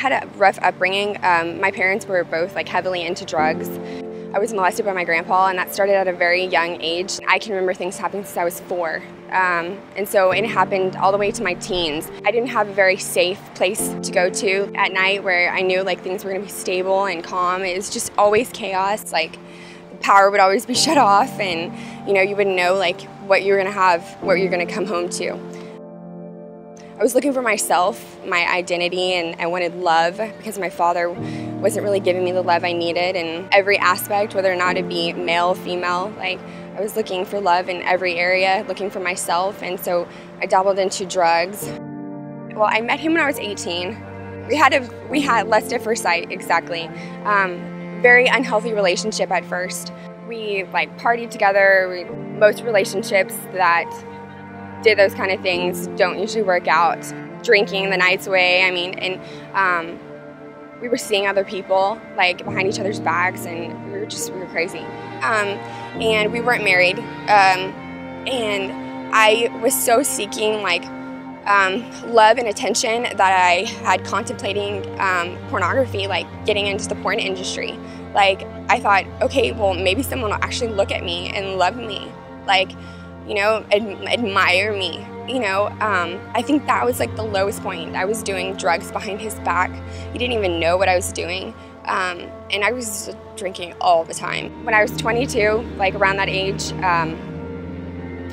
had a rough upbringing. My parents were both like heavily into drugs. I was molested by my grandpa, and that started at a very young age. I can remember things happening since I was 4. And so it happened all the way to my teens. I didn't have a very safe place to go to at night where I knew like things were gonna be stable and calm. It was just always chaos. Like the power would always be shut off, and you wouldn't know like what you're gonna have, what you're gonna come home to. I was looking for myself, my identity, and I wanted love because my father wasn't really giving me the love I needed in every aspect, whether or not it be male, female. Like I was looking for love in every area, looking for myself, and so I dabbled into drugs. Well, I met him when I was 18. We had lust at first sight, exactly. Very unhealthy relationship at first. We like partied together. Most relationships that did those kind of things don't usually work out. Drinking the nights away, and we were seeing other people like behind each other's backs, and we were crazy. And we weren't married, and I was so seeking like love and attention that I had contemplating pornography, like getting into the porn industry. Like I thought, okay, well maybe someone will actually look at me and love me, like admire me. I think that was like the lowest point. I was doing drugs behind his back. He didn't even know what I was doing. And I was drinking all the time. When I was 22, like around that age,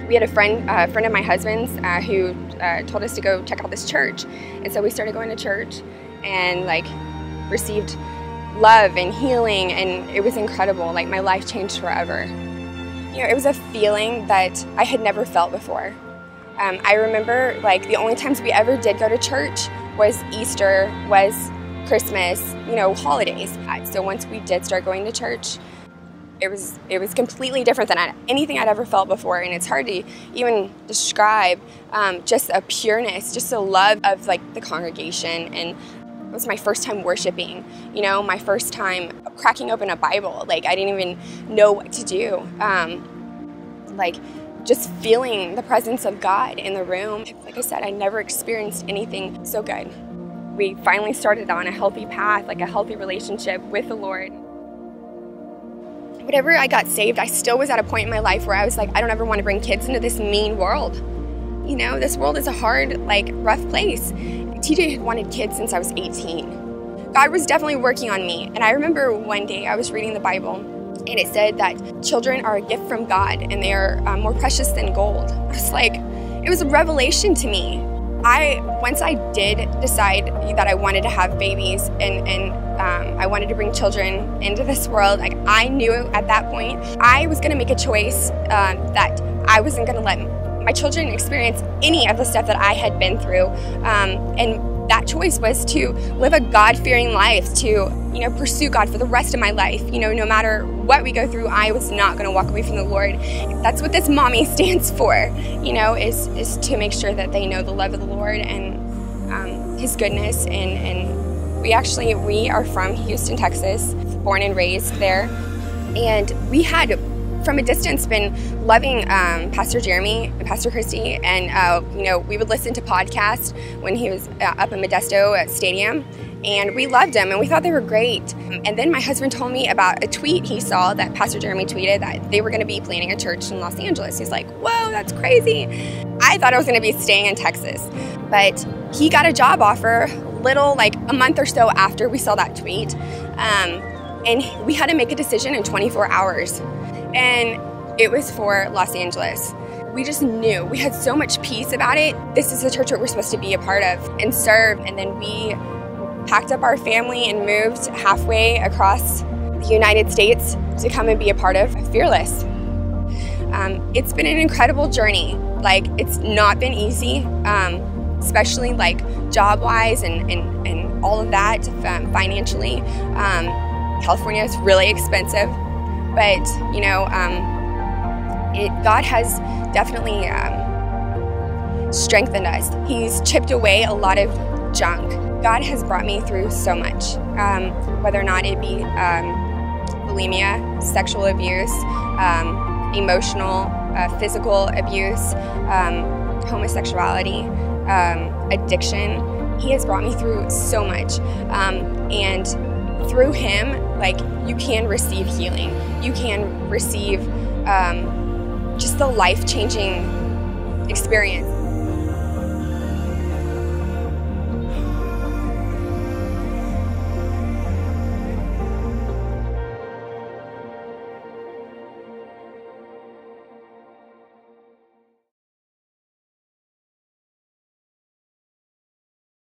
we had a friend of my husband's who told us to go check out this church. And so we started going to church and like received love and healing, and it was incredible. Like my life changed forever. It was a feeling that I had never felt before. I remember like the only times we ever did go to church was Easter, was Christmas, holidays. So once we did start going to church, it was completely different than anything I'd ever felt before, and it's hard to even describe just a pureness, just a love of like the congregation. And it was my first time worshiping, my first time cracking open a Bible. Like I didn't even know what to do. Like just feeling the presence of God in the room. Like I said, I never experienced anything so good. We finally started on a healthy path, like a healthy relationship with the Lord. Whenever I got saved, I still was at a point in my life where I was like, I don't ever want to bring kids into this mean world. This world is a hard, like rough place. TJ had wanted kids since I was 18. God was definitely working on me. And I remember one day I was reading the Bible, and it said that children are a gift from God, and they are more precious than gold. I was like, it was a revelation to me. Once I did decide that I wanted to have babies and I wanted to bring children into this world, like I knew at that point I was going to make a choice that I wasn't going to let my children experience any of the stuff that I had been through, and that choice was to live a God-fearing life, to pursue God for the rest of my life. No matter what we go through, I was not going to walk away from the Lord. That's what this mommy stands for, is to make sure that they know the love of the Lord and His goodness. And we are from Houston, Texas, born and raised there, and we had from a distance been loving Pastor Jeremy and Pastor Krissy, and we would listen to podcasts when he was up in Modesto Stadium, and we loved them and we thought they were great. And then my husband told me about a tweet he saw that Pastor Jeremy tweeted that they were going to be planning a church in Los Angeles. He's like, whoa, that's crazy. I thought I was going to be staying in Texas, but he got a job offer like a month or so after we saw that tweet, and we had to make a decision in 24 hours. And it was for Los Angeles. We just knew. We had so much peace about it. This is the church that we're supposed to be a part of and serve. And then we packed up our family and moved halfway across the United States to come and be a part of Fearless. It's been an incredible journey. Like, it's not been easy, especially like job-wise and all of that, financially. California is really expensive. But, God has definitely strengthened us. He's chipped away a lot of junk. God has brought me through so much, whether or not it be bulimia, sexual abuse, emotional, physical abuse, homosexuality, addiction, He has brought me through so much, and through him, like, you can receive healing. You can receive just the life-changing experience.